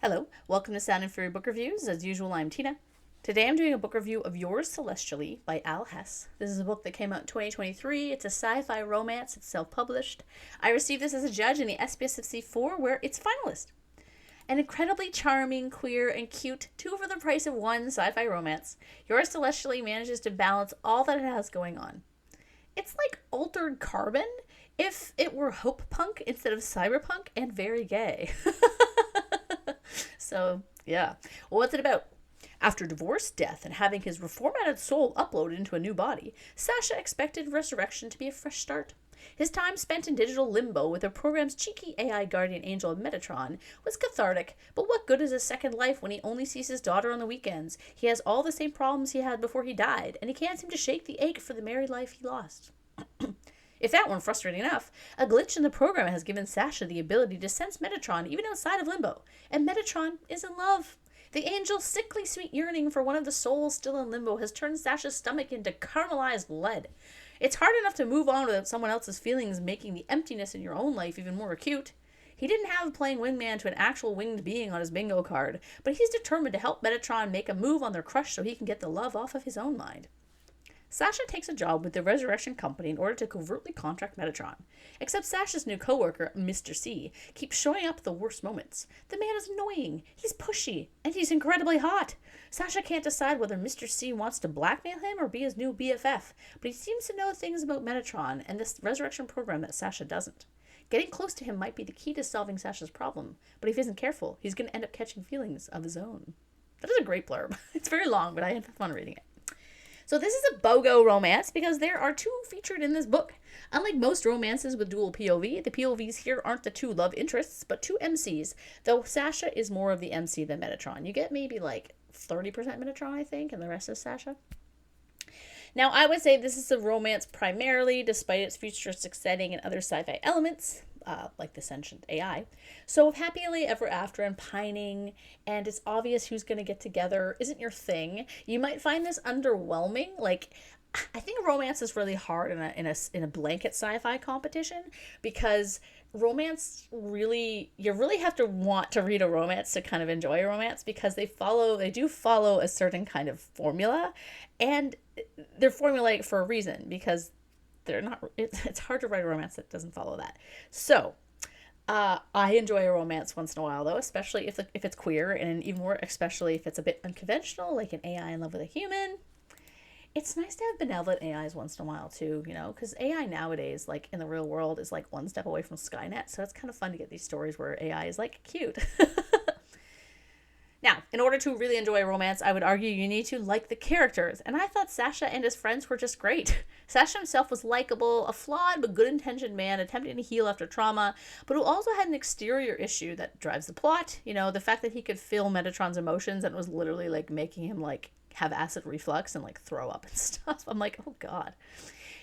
Hello, welcome to Sound and Fury Book Reviews. As usual, I'm Tina. Today I'm doing a book review of Yours Celestially by Hess. This is a book that came out in 2023. It's a sci-fi romance. It's self-published. I received this as a judge in the SPSFC 4, where it's finalist. An incredibly charming, queer, and cute, two for the price of one sci-fi romance, Yours Celestially manages to balance all that it has going on. It's like Altered Carbon if it were hope punk instead of cyberpunk and very gay. So, yeah. Well, what's it about? After divorce, death, and having his reformatted soul uploaded into a new body, Sasha expected resurrection to be a fresh start. His time spent in digital limbo with the program's cheeky AI guardian angel Metatron was cathartic, but what good is a second life when he only sees his daughter on the weekends? He has all the same problems he had before he died, and he can't seem to shake the ache for the married life he lost. If that weren't frustrating enough, a glitch in the program has given Sasha the ability to sense Metatron even outside of Limbo, and Metatron is in love. The angel's sickly sweet yearning for one of the souls still in Limbo has turned Sasha's stomach into caramelized lead. It's hard enough to move on without someone else's feelings making the emptiness in your own life even more acute. He didn't have playing wingman to an actual winged being on his bingo card, but he's determined to help Metatron make a move on their crush so he can get the love off of his own mind. Sasha takes a job with the Resurrection Company in order to covertly contract Metatron. Except Sasha's new coworker, Mr. C, keeps showing up at the worst moments. The man is annoying, he's pushy, and he's incredibly hot. Sasha can't decide whether Mr. C wants to blackmail him or be his new BFF, but he seems to know things about Metatron and this Resurrection program that Sasha doesn't. Getting close to him might be the key to solving Sasha's problem, but if he isn't careful, he's going to end up catching feelings of his own. That is a great blurb. It's very long, but I had fun reading it. So this is a BOGO romance because there are two featured in this book. Unlike most romances with dual POV, the POVs here aren't the two love interests, but two MCs, though Sasha is more of the MC than Metatron. You get maybe like 30% Metatron, I think, and the rest is Sasha. Now, I would say this is a romance primarily, despite its futuristic setting and other sci-fi elements, like the sentient AI. So if happily ever after and pining, and it's obvious who's going to get together isn't your thing, you might find this underwhelming. Like, I think romance is really hard in a blanket sci-fi competition, because romance you really have to want to read a romance to kind of enjoy a romance, because they do follow a certain kind of formula, and they're formulaic for a reason, because they're not, it's hard to write a romance that doesn't follow that. So I enjoy a romance once in a while, though, especially if it's queer, and even more especially if it's a bit unconventional, like an AI in love with a human. It's nice to have benevolent AIs once in a while too, because AI nowadays, like in the real world, is like one step away from Skynet. So it's kind of fun to get these stories where AI is like cute. Now, in order to really enjoy a romance, I would argue you need to like the characters, and I thought Sasha and his friends were just great. Sasha himself was likable, a flawed but good-intentioned man attempting to heal after trauma, but who also had an exterior issue that drives the plot. The fact that he could feel Metatron's emotions and it was literally like making him like have acid reflux and like throw up and stuff. I'm like, oh god.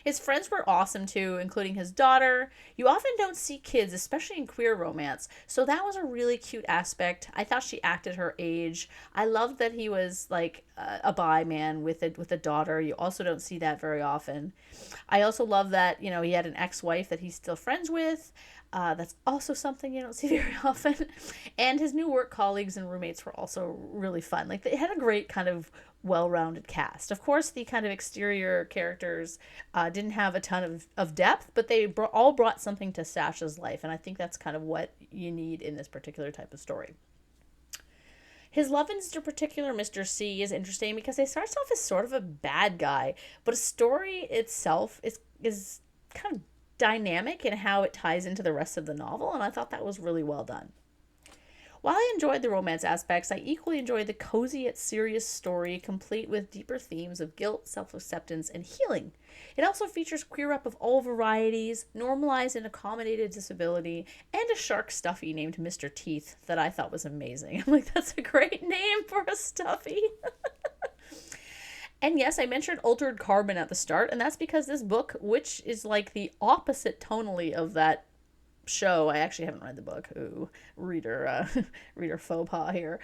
His friends were awesome too, including his daughter. You often don't see kids, especially in queer romance, so that was a really cute aspect. I thought she acted her age. I loved that he was like a bi man with a daughter. You also don't see that very often. I also love that, he had an ex-wife that he's still friends with. That's also something you don't see very often. And his new work colleagues and roommates were also really fun. Like, they had a great kind of well-rounded cast. Of course, the kind of exterior characters didn't have a ton of depth, but they all brought something to Sasha's life, and I think that's kind of what you need in this particular type of story. His love interest, in particular, Mr. C, is interesting because he starts off as sort of a bad guy, but a story itself is kind of dynamic in how it ties into the rest of the novel, and I thought that was really well done. While I enjoyed the romance aspects, I equally enjoyed the cozy yet serious story, complete with deeper themes of guilt, self-acceptance, and healing. It also features queer up of all varieties, normalized and accommodated disability, and a shark stuffy named Mr. Teeth that I thought was amazing. I'm like, that's a great name for a stuffy. And yes, I mentioned Altered Carbon at the start, and that's because this book, which is like the opposite tonally of that show, I actually haven't read the book, reader faux pas here,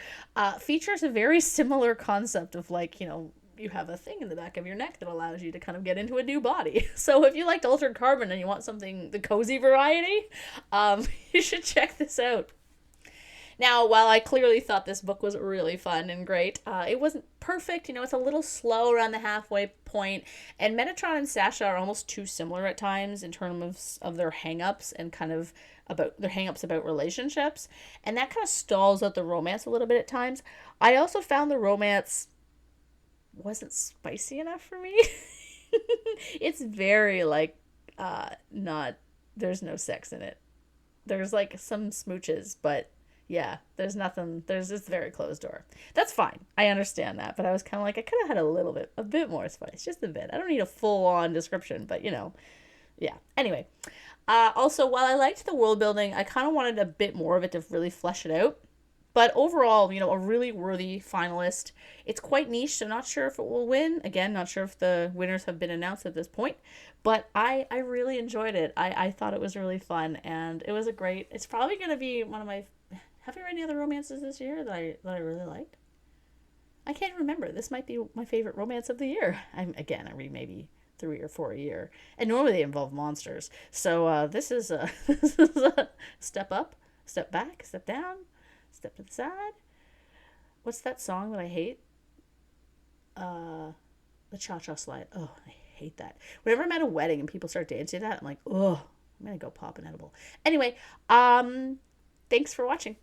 features a very similar concept of like, you have a thing in the back of your neck that allows you to kind of get into a new body. So if you liked Altered Carbon and you want something, the cozy variety, you should check this out. Now, while I clearly thought this book was really fun and great, it wasn't perfect. It's a little slow around the halfway point, and Metatron and Sasha are almost too similar at times in terms of their hangups and kind of about their hangups about relationships, and that kind of stalls out the romance a little bit at times. I also found the romance wasn't spicy enough for me. It's very like not there's no sex in it. There's like some smooches, but yeah, there's nothing. There's this very closed door. That's fine. I understand that, but I was kind of like, I could have had a bit more spice, just a bit. I don't need a full on description, but yeah. Anyway, also, while I liked the world building, I kind of wanted a bit more of it to really flesh it out. But overall, a really worthy finalist. It's quite niche, so not sure if it will win. Again, not sure if the winners have been announced at this point. But I really enjoyed it. I thought it was really fun, and it was a great. It's probably going to be one of my. Have you read any other romances this year that I really liked? I can't remember. This might be my favorite romance of the year. I read maybe 3 or 4 a year, and normally they involve monsters. So this is a this is a step up, step back, step down, step to the side. What's that song that I hate? The Cha Cha Slide. Oh, I hate that. Whenever I'm at a wedding and people start dancing to that, I'm like, oh, I'm gonna go pop an edible. Anyway, thanks for watching.